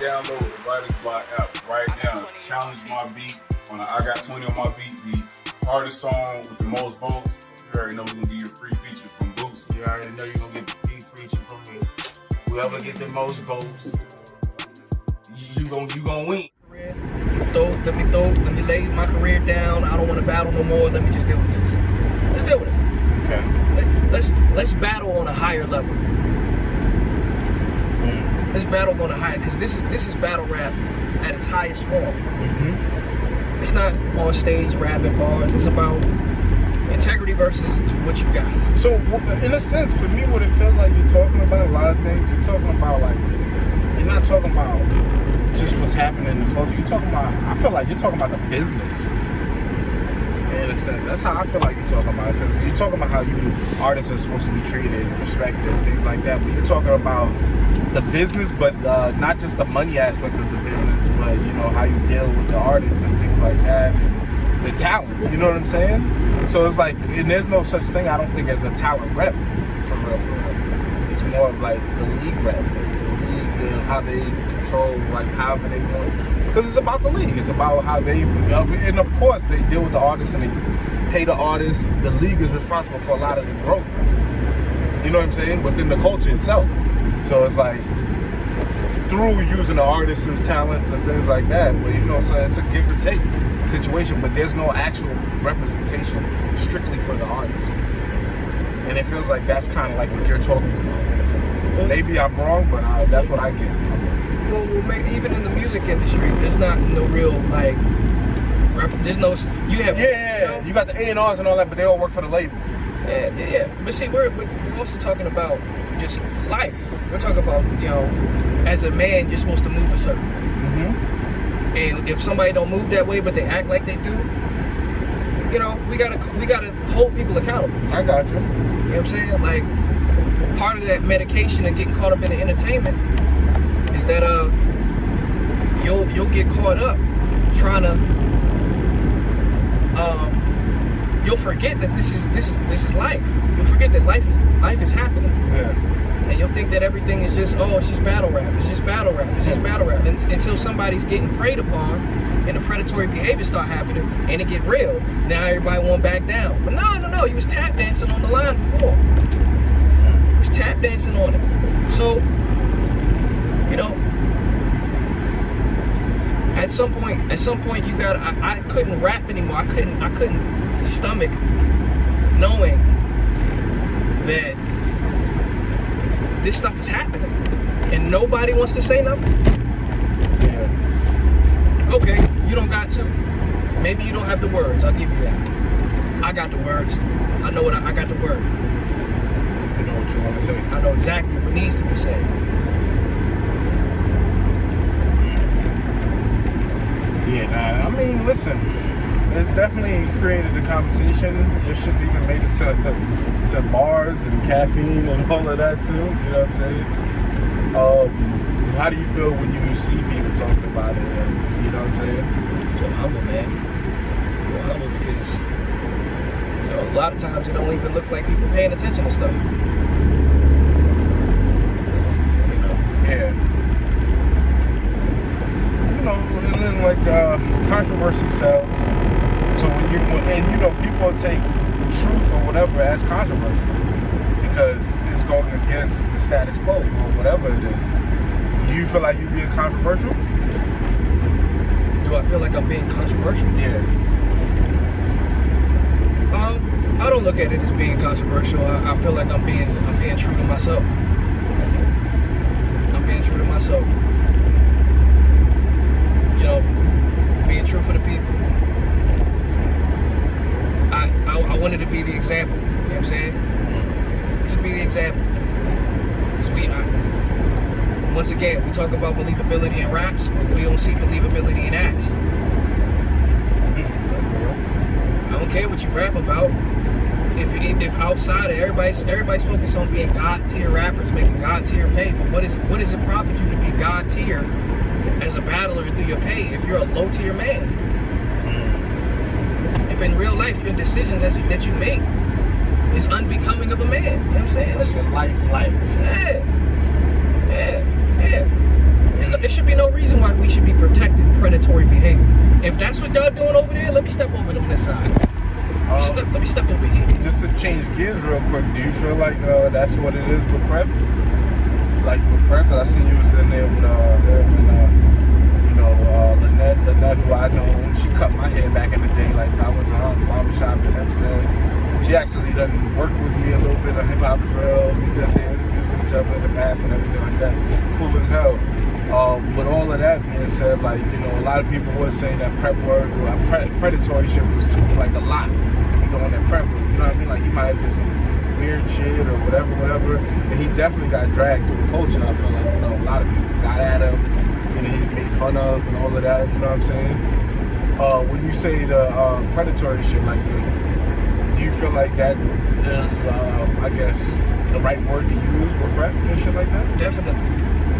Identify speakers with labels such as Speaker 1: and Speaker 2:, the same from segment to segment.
Speaker 1: download the WRITRZ Block app right now. Challenge my beat on I Got 20 on my beat, the hardest song with the most votes. You already know we're gonna give you a free feature from Boots.
Speaker 2: You already know you're gonna get the free feature from me. Whoever get the most votes, you gonna win.
Speaker 3: Let me lay my career down. I don't want to battle no more. Let me just deal with this. Let's deal with it.
Speaker 2: Okay.
Speaker 3: Let's battle on a higher level. Let's battle on a higher, because this is battle rap at its highest form. It's not on stage rapping bars. It's about integrity versus what you got.
Speaker 2: So in a sense, for me, what it feels like you're talking about a lot of things. You're talking about like, you're not talking about just what's happening in the culture. You're talking about, I feel like you're talking about the business. In a sense, that's how I feel like you're talking about it, because you're talking about how you artists are supposed to be treated, respected, things like that. But you're talking about the business, but not just the money aspect of the business, but you know how you deal with the artists and things like that, and the talent. You know what I'm saying? So it's like, and there's no such thing, I don't think, as a talent rep, for real. It's more of like the league rep, the league and how they control, like however they want. Because it's about the league. It's about how they, and of course they deal with the artists and they pay the artists. The league is responsible for a lot of the growth. You know what I'm saying? Within the culture itself. So it's like, through using the artists' talents and things like that, but you know what I'm saying, it's a give or take situation, but there's no actual representation strictly for the artists. And it feels like that's kind of like what you're talking about in a sense. Maybe I'm wrong, but that's what I get from it.
Speaker 3: Well, even in the music industry, there's not no real, like, there's no, you have...
Speaker 2: Yeah, you got the A&Rs and all that, but they all work for the label.
Speaker 3: Yeah. But see, we're also talking about just life. We're talking about, you know, as a man, you're supposed to move a certain way. And if somebody don't move that way, but they act like they do, you know, we gotta hold people accountable.
Speaker 2: I got you.
Speaker 3: You know what I'm saying? Like, part of that medication and getting caught up in the entertainment is that you'll get caught up trying to you'll forget that this is life. You'll forget that life is happening.
Speaker 2: Yeah.
Speaker 3: And you'll think that everything is just, it's just battle rap. It's just battle rap. It's just battle rap. And until somebody's getting preyed upon and the predatory behavior start happening and it get real, now everybody won't back down. But no, you was tap dancing on the line before. You was tap dancing on it. So, you know, at some point you got, I couldn't rap anymore. I couldn't stomach knowing that this stuff is happening and nobody wants to say nothing.
Speaker 2: Yeah.
Speaker 3: Okay, you don't got to. Maybe you don't have the words, I'll give you that. I got the words. I know what I got the word.
Speaker 2: You know what you want to say.
Speaker 3: I know exactly what needs to be said.
Speaker 2: Yeah, I mean, listen, it's definitely created a conversation. It's just even made it to bars and caffeine and all of that too. You know what I'm saying? How do you feel when you see people talking about it? And, you know what I'm saying?
Speaker 3: I feel humble, man. I feel humble because, you know, a lot of times it don't even look like people paying attention to stuff. You know?
Speaker 2: Yeah. You know, and then like controversy sells. So and you know, people take truth or whatever as controversy because it's going against the status quo or whatever it is. Do you feel like you're being controversial?
Speaker 3: Do I feel like I'm being controversial?
Speaker 2: Yeah.
Speaker 3: I don't look at it as being controversial. I feel like I'm being true to myself. I'm being true to myself. You know, being true for the people. I wanted to be the example. You know what I'm saying? Just be the example. Once again, we talk about believability in raps, but we don't see believability in acts. I don't care what you rap about. If outside of everybody's focused on being God tier rappers, making God tier pay, but what does it profit you to be God tier as a battler through your pay if you're a low tier man? If in real life your decisions that you make is unbecoming of a man, you know what I'm saying?
Speaker 2: It's your life.
Speaker 3: Yeah. there should be no reason why we should be protecting predatory behavior. If that's what y'all doing over there, let me step over on this side. Let me step over here.
Speaker 2: Just to change gears real quick, do you feel like that's what it is with prep? Like with prep, because I seen you was in there with Lynette, who I know, she cut my hair back in the day. Like I went to her barbershop in Hempstead. She actually done worked with me a little bit on hiphopisreal. We done the interviews with each other in the past and everything like that. Cool as hell. With all of that being said, like, you know, a lot of people were saying that prep work or predatory shit was too, like, a lot to be doing that prep work. You know what I mean? Like, he might have did some weird shit or whatever. And he definitely got dragged through the culture. I feel like, you know, a lot of people got at him. You know, he's made fun of and all of that. You know what I'm saying? When you say the predatory shit, like, do you feel like that is, I guess, the right word to use with prep and shit like that?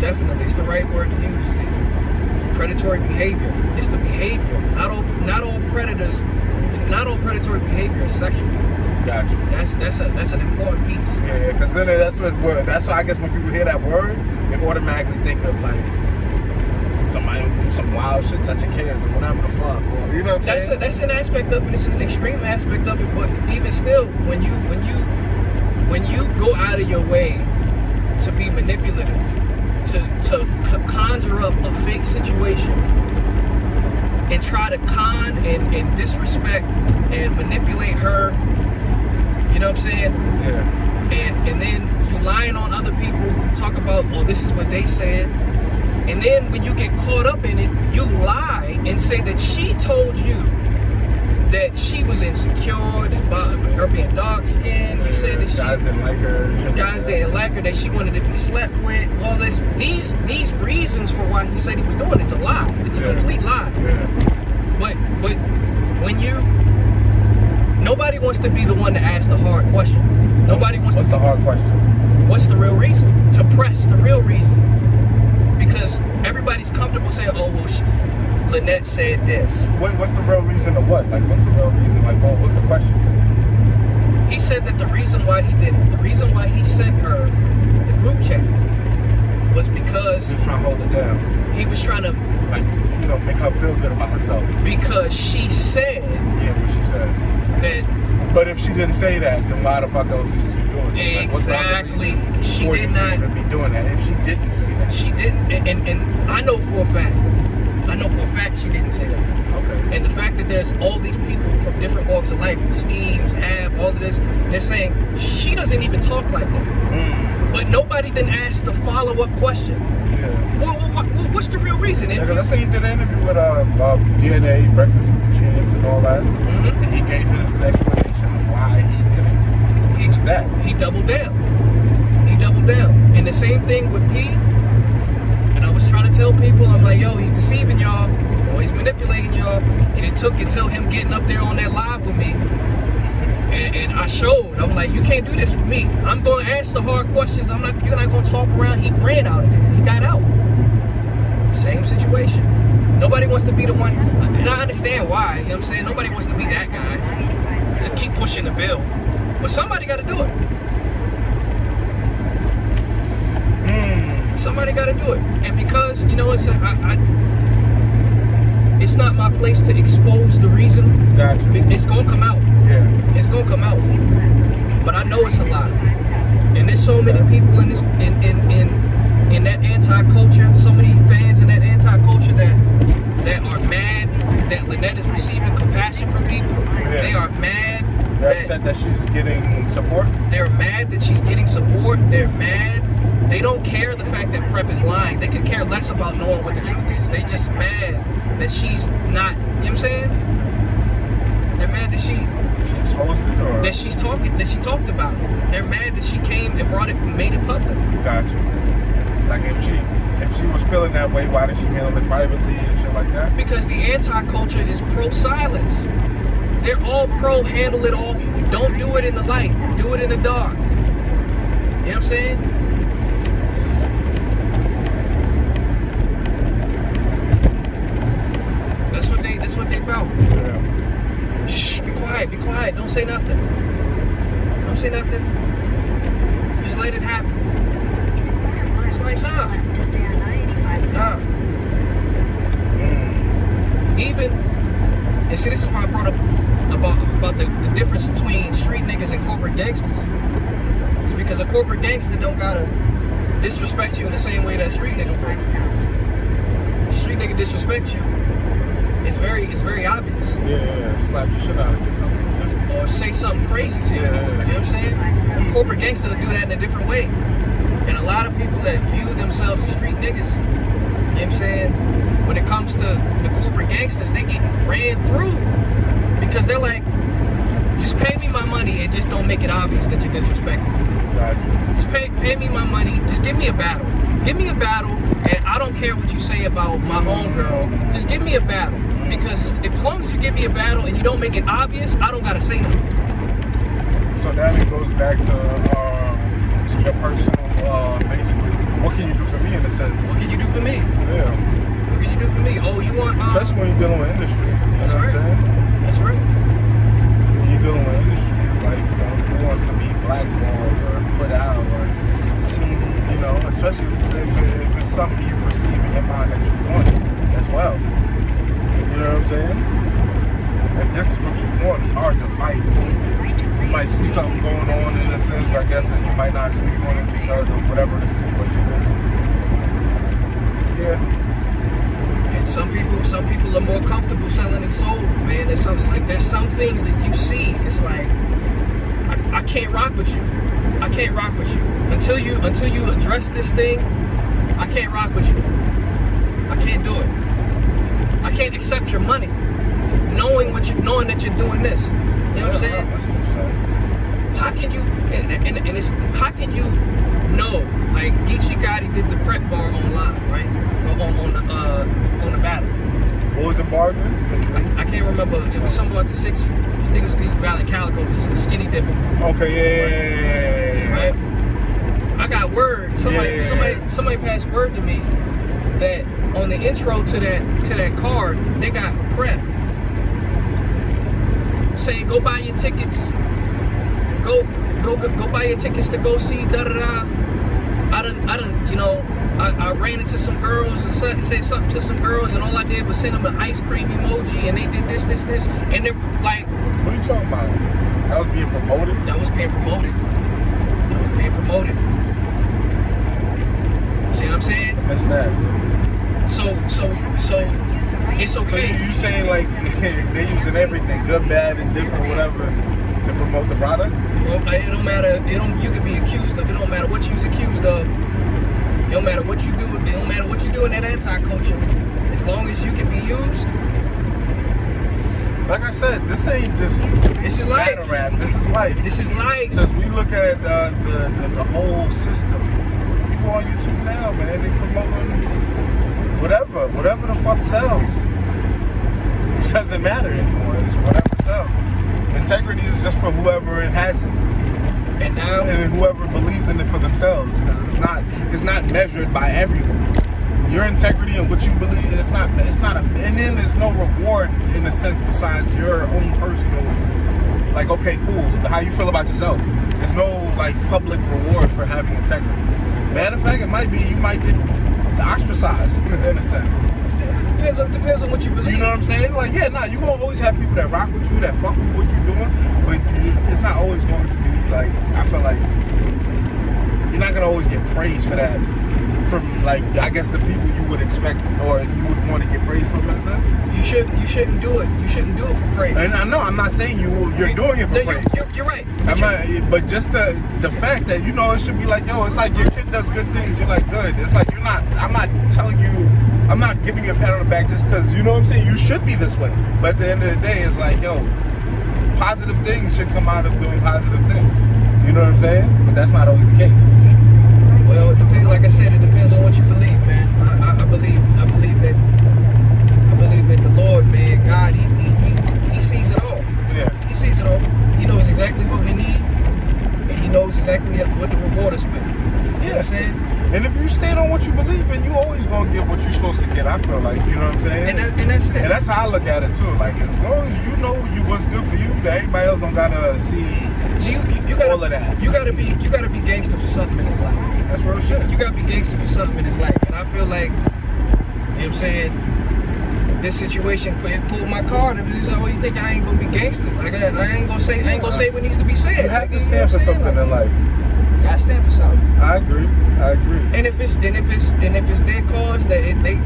Speaker 3: Definitely, it's the right word to use. Predatory behavior. It's the behavior. Not all predatory behavior is sexual.
Speaker 2: Gotcha.
Speaker 3: That's an important piece.
Speaker 2: Yeah, because then that's why I guess when people hear that word, they automatically think of like somebody who do some wild shit, touching kids or whatever the fuck. Or, you know what I'm saying?
Speaker 3: That's an aspect of it. It's an extreme aspect of it. But even still, when you go out of your way to be manipulative, to conjure up a fake situation and try to con and disrespect and manipulate her, you know what I'm saying?
Speaker 2: Yeah.
Speaker 3: And then you lying on other people, talk about, oh, this is what they said. And then when you get caught up in it, you lie and say that she told you that she was insecure, about her being dark skinned. You said that
Speaker 2: guys didn't like her.
Speaker 3: Guys didn't like her, that she wanted to be slept with. All this, these reasons for why he said he was doing it's a lie. It's a complete lie.
Speaker 2: Yeah.
Speaker 3: But when nobody wants to be the one to ask the hard question. Nobody wants.
Speaker 2: What's the hard question?
Speaker 3: What's the real reason? To press the real reason. Because everybody's comfortable saying, oh, well, Lynette said this.
Speaker 2: What's the real reason of what? Like, what's the real reason? Like, what's the question?
Speaker 3: He said that the reason why he did it, the reason why he sent her the group chat was because
Speaker 2: he was trying to hold it down.
Speaker 3: He was trying to,
Speaker 2: like, you know, make her feel good about herself.
Speaker 3: Because she said.
Speaker 2: Yeah, what she said.
Speaker 3: That.
Speaker 2: But if she didn't say that, then why the fuck else is you doing it?
Speaker 3: Exactly.
Speaker 2: Like,
Speaker 3: she did not
Speaker 2: even be doing that. If she didn't say that.
Speaker 3: She didn't, and I know for a fact she didn't say that.
Speaker 2: Okay.
Speaker 3: And the fact that there's all these people from different walks of life, the Steves, Ab, all of this, they're saying she doesn't even talk like that. But nobody then asked the follow-up question.
Speaker 2: Yeah.
Speaker 3: Well, what's the real reason?
Speaker 2: Yeah, because I say he did an interview with DNA, Breakfast with the Champs and all that. And he gave his explanation of why he did it. He was that.
Speaker 3: He doubled down. And the same thing with P. And I was trying to tell people, I'm like, yo, he's deceiving y'all, or he's manipulating y'all. And it took until him getting up there on that live with me. And I showed. I'm like, you can't do this with me. I'm going to ask the hard questions. You're not going to talk around. He ran out of there. He got out. Same situation. Nobody wants to be the one. And I understand why. You know what I'm saying? Nobody wants to be that guy to keep pushing the bill. But somebody got to do it. Somebody got to do it. And because, you know, it's not my place to expose the reason.
Speaker 2: Gotcha.
Speaker 3: It's going to come out.
Speaker 2: Yeah.
Speaker 3: It's going to come out. But I know it's a lie. And there's so many people in this in that anti-culture, so many fans in that anti-culture that are mad that Lynette is receiving compassion from people. Yeah. They are mad.
Speaker 2: They're upset that she's getting support.
Speaker 3: They're mad that she's getting support. They're mad. They don't care the fact that Prep is lying. They could care less about knowing what the truth is. They just mad that she's not, you know what I'm saying? They're mad that she
Speaker 2: exposed it, or
Speaker 3: that she talked about it. They're mad that she came and made it public.
Speaker 2: Gotcha. Like if she was feeling that way, why did she handle it privately and shit like that?
Speaker 3: Because the anti-culture is pro-silence. They're all pro handle it off. Don't do it in the light. Do it in the dark. You know what I'm saying? That's what they about.
Speaker 2: Yeah.
Speaker 3: Shh, be quiet. Don't say nothing. Just let it happen. It's like, nah. see, this is why I brought up about the difference between street niggas and corporate gangsters. It's because a corporate gangster don't gotta disrespect you in the same way that a street nigga will. Street nigga disrespect you. It's very obvious.
Speaker 2: Yeah, slap the shit out of you something.
Speaker 3: Or say something crazy to you. You know what I'm saying? Corporate gangster will do that in a different way. And a lot of people that view themselves as street niggas, you know what I'm saying, when it comes to the corporate gangsters, they get ran through. Because they're like, just pay me my money and just don't make it obvious that you're disrespecting.
Speaker 2: Gotcha.
Speaker 3: Just pay me my money, just give me a battle. Give me a battle, and I don't care what you say about my homegirl. Just give me a battle. Because as long as you give me a battle and you don't make it obvious, I don't gotta say nothing.
Speaker 2: So that it goes back to your personal, basically, what can you do for me in a sense?
Speaker 3: What can you do for me?
Speaker 2: Yeah.
Speaker 3: What can you do for me? Oh, you want...
Speaker 2: Especially when you're dealing with industry.
Speaker 3: That's right. That's right.
Speaker 2: When you're dealing with industry, it's like, who wants to be blackballed or put out or seen, especially if it's something you perceive in your mind that you want as well. You know what I'm saying? If this is what you want, it's hard to fight. You might see something going on in a sense, I guess, and you might not speak on it because of whatever the situation is. Yeah.
Speaker 3: And some people are more comfortable selling their soul, man. There's some things that you see. It's like, I can't rock with you. I can't rock with you until you address this thing. I can't rock with you. I can't do it. I can't accept your money, knowing that you're doing this. You know what I'm saying?
Speaker 2: That's what you're saying.
Speaker 3: How can you and it's how can you know? Like Geechee Gotti did the prep bar online, right? On the battle.
Speaker 2: What was the bar again?
Speaker 3: I can't remember. It was something about the 6. I think it was Valley Calico. This skinny dipper.
Speaker 2: Okay, yeah.
Speaker 3: Right. I got word. Somebody passed word to me that on the intro to that card they got prep saying go buy your tickets. Go buy your tickets to go see da da da. I ran into some girls and said something to some girls, and all I did was send them an ice cream emoji, and they did this, and they're like,
Speaker 2: what are you talking about? That was being promoted?
Speaker 3: That was being promoted. See what I'm saying?
Speaker 2: That's that.
Speaker 3: So it's okay.
Speaker 2: So you saying like they're using everything, good, bad, and different, whatever, to promote the product?
Speaker 3: Well, it don't matter. You can be accused of. It don't matter what you're accused of. It don't matter what you do. It don't matter what you do in that anti-culture. As long as you can be used.
Speaker 2: Like I said, this ain't just battle rap. This is life.
Speaker 3: This is life.
Speaker 2: Because we look at the whole system. You go on YouTube now, man. They promoting whatever the fuck sells. It doesn't matter anymore. It's whatever sells. Integrity is just for whoever has it.
Speaker 3: And now,
Speaker 2: and whoever believes in it for themselves, because it's not measured by everyone. Your integrity and what you believe, and then there's no reward in a sense besides your own personal, like, okay, cool, how you feel about yourself. There's no like public reward for having integrity. Matter of fact, you might get ostracized in a sense.
Speaker 3: Depends on what you believe.
Speaker 2: You know what I'm saying? Like, yeah, you're gonna always have people that rock with you, that fuck with what you're doing, but it's not always going to be like, I feel like you're not gonna always get praise for that from, like, I guess the people you would expect or you would want to get praise from, in a sense.
Speaker 3: You shouldn't do it. You shouldn't do it for praise.
Speaker 2: And I know I'm not saying you're doing it for praise.
Speaker 3: You're right.
Speaker 2: But just the fact that it should be like, yo, it's like your kid does good things, you're like, good. It's like I'm not telling you. I'm not giving you a pat on the back just because, you know what I'm saying? You should be this way. But at the end of the day, it's like, yo, positive things should come out of doing positive things. You know what I'm saying? But that's not always the case.
Speaker 3: Well, it depends, like I said, it depends on what you believe, man. I believe that the Lord, man, God, he sees it all.
Speaker 2: Yeah.
Speaker 3: He sees it all. He knows exactly what we need, and he knows exactly what to reward us with. You know what I'm saying?
Speaker 2: And if you stand on what you believe in, you always gonna get what you're supposed to get, I feel like, you know what I'm saying?
Speaker 3: And that's it.
Speaker 2: And that's how I look at it too. Like, as long as you know what's good for you, that everybody else don't gotta see all of that.
Speaker 3: You gotta be gangster for something in his life.
Speaker 2: That's real shit.
Speaker 3: You gotta be gangster for something in his life. And I feel like, you know what I'm saying, this situation pulled my card. And he's like, oh, you think I ain't gonna be gangster? Like I ain't gonna say what needs to be said.
Speaker 2: You have to stand for something in life.
Speaker 3: Gotta stand for something.
Speaker 2: I agree.
Speaker 3: And if it's their cause that they,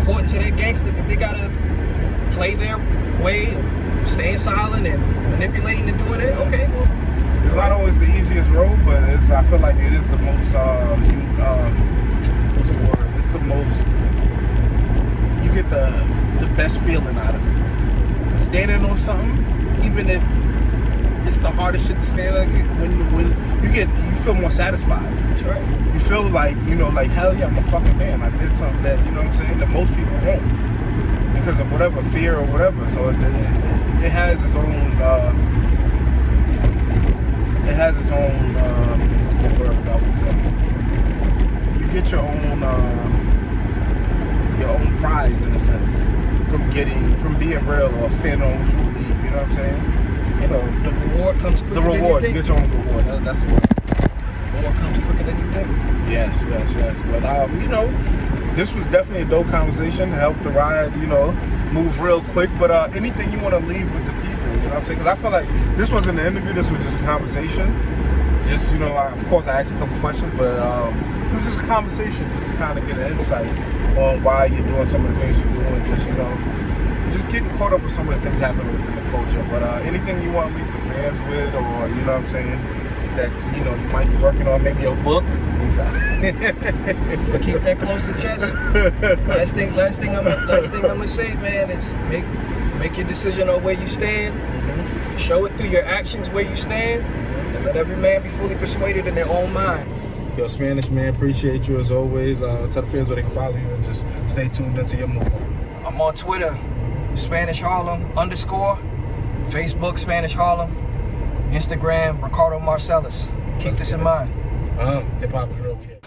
Speaker 3: according to their gangster, if they gotta play their way of staying silent and manipulating and doing it, okay, well.
Speaker 2: It's not always the easiest road, but I feel like it is the most, what's the word? It's the most, you get the best feeling out of it. Standing on something, even if it's the hardest shit to stand on, when you feel more satisfied.
Speaker 3: That's right.
Speaker 2: You feel like, like, hell yeah, I'm a fucking man. I did something that, you know what I'm saying, that most people won't. Because of whatever, fear or whatever. So it has its own, what's the word I would say? You get your own prize in a sense from being real or standing on what you believe. You know what I'm saying? So
Speaker 3: the reward comes quicker
Speaker 2: than you think. You get your own reward. That's the word.
Speaker 3: The reward comes quicker than you think.
Speaker 2: Yes. But this was definitely a dope conversation. Helped the ride, move real quick. But anything you want to leave with the people, you know what I'm saying? Because I feel like this wasn't an interview. This was just a conversation. Just, of course, I asked a couple questions, but this is a conversation just to kind of get an insight on why you're doing some of the things you're doing. Just getting caught up with some of the things happening within the culture. But anything you want to leave the fans with, or you know what I'm saying, that you might be working on, maybe a book.
Speaker 3: Keep that close to the chest. Last thing I'm gonna say, man, is make your decision on where you stand. Mm-hmm. Show it through your actions where you stand, and let every man be fully persuaded in their own mind.
Speaker 2: Yo, Spanish man, appreciate you as always. Tell the fans where they can follow you and just stay tuned into your movement.
Speaker 3: I'm on Twitter, Spanish Harlem _, Facebook Spanish Harlem, Instagram Ricardo Marcellus. Keep this in mind.
Speaker 2: Hip hop is real. We here.